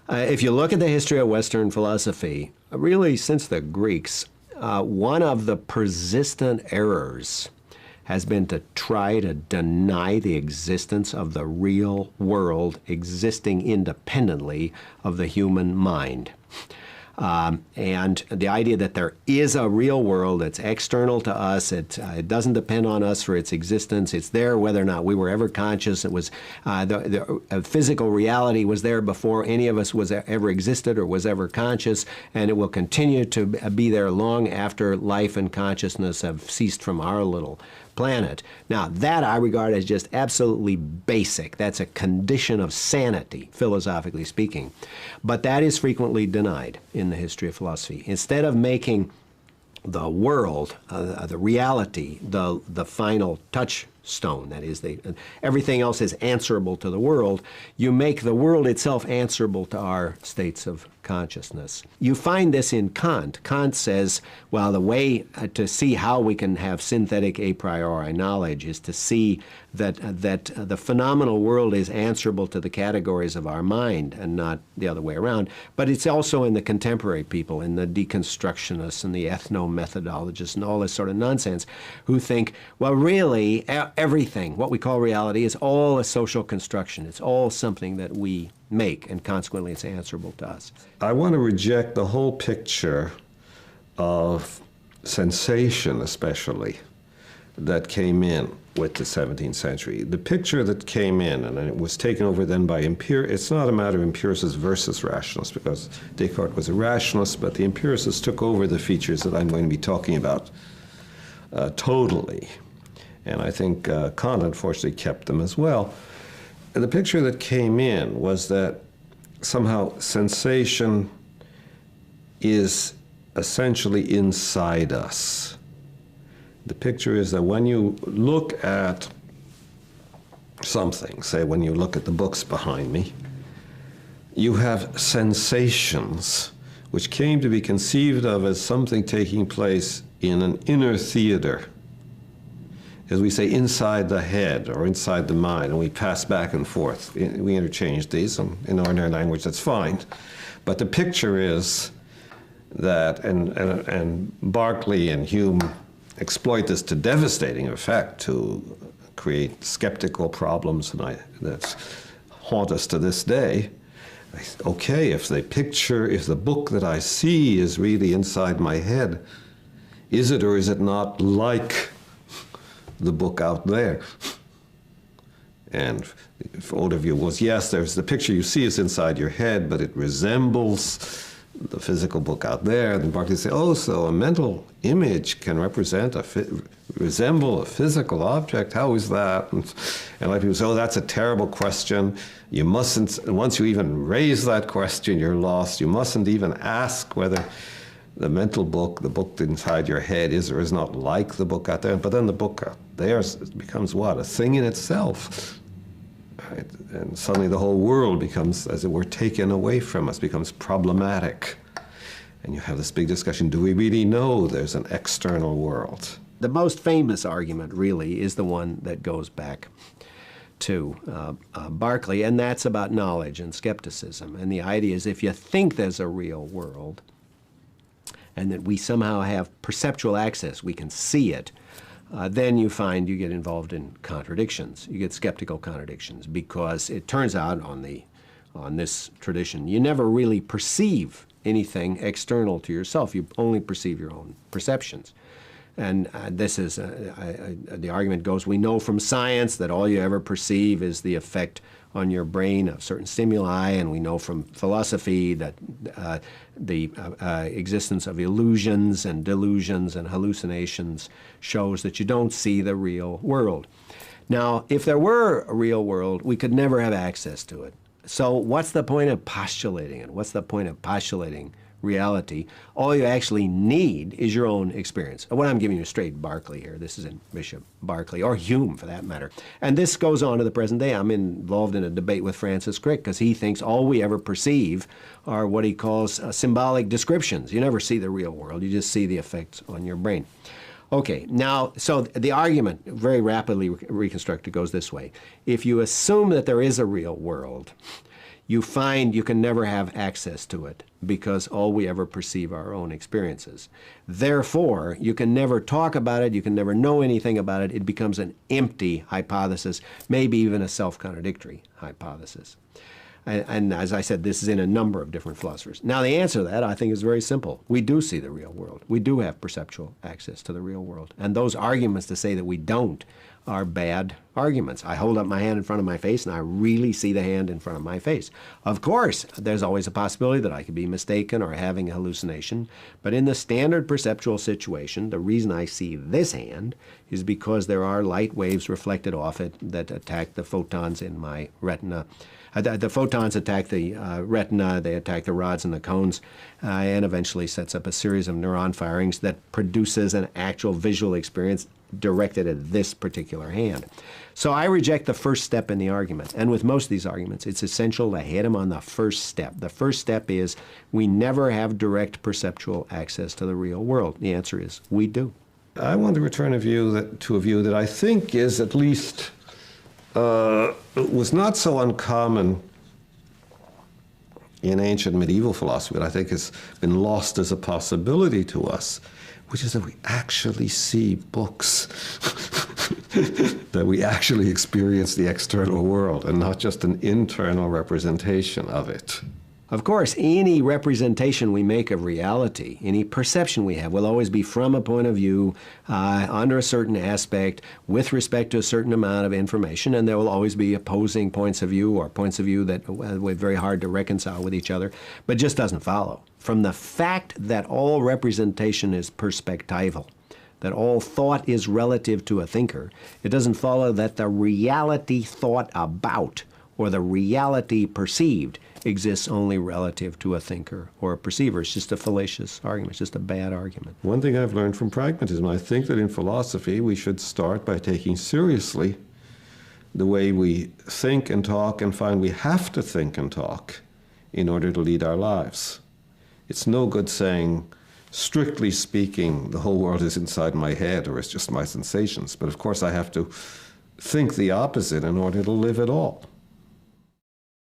If you look at the history of Western philosophy, really since the Greeks, one of the persistent errors has been to try to deny the existence of the real world existing independently of the human mind. And the idea that there is a real world that's external to us, it doesn't depend on us for its existence. It's there whether or not we were ever conscious. It was the physical reality was there before any of us was ever existed or was ever conscious, and it will continue to be there long after life and consciousness have ceased from our little planet. Now, that I regard as just absolutely basic. That's a condition of sanity, philosophically speaking. But that is frequently denied in the history of philosophy. Instead of making the world, the reality, the final touchstone, that is, everything else is answerable to the world, you make the world itself answerable to our states of consciousness. You find this in Kant. Kant says, well, the way to see how we can have synthetic a priori knowledge is to see that the phenomenal world is answerable to the categories of our mind and not the other way around. But it's also in the contemporary people, in the deconstructionists and the ethno-methodologists and all this sort of nonsense, who think, well, really, everything, what we call reality, is all a social construction. It's all something that we make, and consequently it's answerable to us. I want to reject the whole picture of sensation, especially, that came in with the 17th century. The picture that came in, and it was taken over then by it's not a matter of empiricists versus rationalists, because Descartes was a rationalist, but the empiricists took over the features that I'm going to be talking about totally. And I think Kant, unfortunately, kept them as well. And the picture that came in was that somehow sensation is essentially inside us. The picture is that when you look at something, say when you look at the books behind me, you have sensations which came to be conceived of as something taking place in an inner theater, as we say, inside the head or inside the mind, and we pass back and forth. We interchange these, and in ordinary language that's fine. But the picture is that, and Berkeley and Hume exploit this to devastating effect to create skeptical problems that haunt us to this day. Okay, if the book that I see is really inside my head, is it or is it not like the book out there? And for older view was, yes, there's the picture you see is inside your head, but it resembles the physical book out there. And Berkeley say, oh, so a mental image can resemble a physical object. How is that? And a lot of people say, oh, that's a terrible question. You mustn't, once you even raise that question, you're lost. You mustn't even ask whether the mental book, the book inside your head, is or is not like the book out there. But then the book out there becomes what? A thing in itself. Right? And suddenly the whole world becomes, as it were, taken away from us, becomes problematic. And you have this big discussion, do we really know there's an external world? The most famous argument, really, is the one that goes back to Berkeley, and that's about knowledge and skepticism. And the idea is if you think there's a real world, and that we somehow have perceptual access, we can see it, then you find you get involved in contradictions. You get skeptical contradictions, because it turns out on this tradition, you never really perceive anything external to yourself. You only perceive your own perceptions. And this is, the argument goes, we know from science that all you ever perceive is the effect on your brain of certain stimuli, and we know from philosophy that the existence of illusions and delusions and hallucinations shows that you don't see the real world. Now, if there were a real world, we could never have access to it. So what's the point of postulating it? What's the point of postulating reality? All you actually need is your own experience. What I'm giving you straight Berkeley here. This is in Bishop Berkeley, or Hume for that matter. And this goes on to the present day. I'm involved in a debate with Francis Crick because he thinks all we ever perceive are what he calls symbolic descriptions. You never see the real world. You just see the effects on your brain. Okay, now, so the argument, very rapidly reconstructed, goes this way. If you assume that there is a real world, you find you can never have access to it because all we ever perceive are our own experiences. Therefore, you can never talk about it, you can never know anything about it. It becomes an empty hypothesis, maybe even a self-contradictory hypothesis. And as I said, this is in a number of different philosophers. Now, the answer to that, I think, is very simple. We do see the real world. We do have perceptual access to the real world. And those arguments to say that we don't are bad arguments. I hold up my hand in front of my face, and I really see the hand in front of my face. Of course, there's always a possibility that I could be mistaken or having a hallucination. But in the standard perceptual situation, the reason I see this hand is because there are light waves reflected off it that attack the photons in my retina. The photons attack the retina, they attack the rods and the cones, and eventually sets up a series of neuron firings that produces an actual visual experience directed at this particular hand. So I reject the first step in the argument. And with most of these arguments, it's essential to hit them on the first step. The first step is we never have direct perceptual access to the real world. The answer is we do. I want to return to a view that I think is at least was not so uncommon in ancient medieval philosophy, but I think has been lost as a possibility to us, which is that we actually see books, that we actually experience the external world and not just an internal representation of it. Of course, any representation we make of reality, any perception we have, will always be from a point of view, under a certain aspect, with respect to a certain amount of information, and there will always be opposing points of view or points of view that are very hard to reconcile with each other, but it just doesn't follow. From the fact that all representation is perspectival, that all thought is relative to a thinker, it doesn't follow that the reality thought about or the reality perceived exists only relative to a thinker or a perceiver. It's just a fallacious argument. It's just a bad argument. One thing I've learned from pragmatism, I think that in philosophy we should start by taking seriously the way we think and talk and find we have to think and talk in order to lead our lives. It's no good saying, strictly speaking, the whole world is inside my head or it's just my sensations. But of course I have to think the opposite in order to live at all.